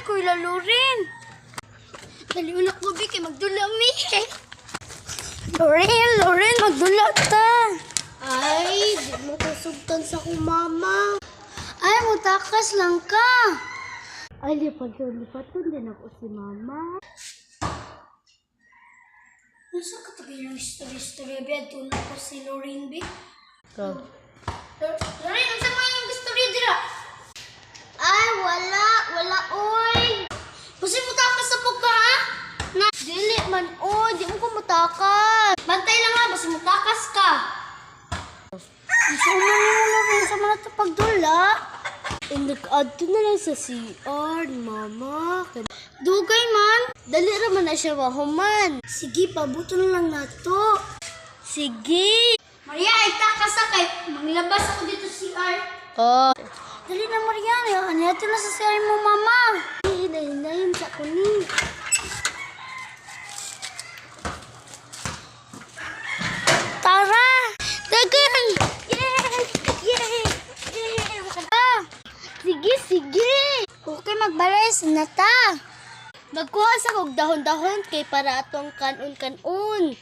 ko ilalo rin. Dali unak mo, Bi, kay magdula mi. Loren, magdula ta. Ay, di mo kusugtan sa kong mama. Ay, mutakas lang ka. Ay, lipat-lipaton din ako si mama. Nasa katabi ng story-story, Bi? Tulad ko si Lorraine, Bi. Ikaw? Lorraine, ang sama yung story dira. Ay, wala, oy. Kasi mutakas sa pagka, ha? Na, Dili man, oy, di mo ko matakas. bantay lang ha, basta mutakas ka. Gusto mo na Lorraine sa mga pagdula. Nag-add to na lang sa CR, mama. Dugay man. Dali raman na siya mahuman. Sige, pabuto na lang na to. Sige. Maria, ay takas sa kay. Maglabas ako dito si R. Oh. Dali na, Maria. Ano natin na sa CR mo, mama? Hinayin sa kunin. Tara! Dagan! Sige. Okay, magbalayas na ta. Magkuha sa kog dahon-dahon kay para atong kanon-kanon.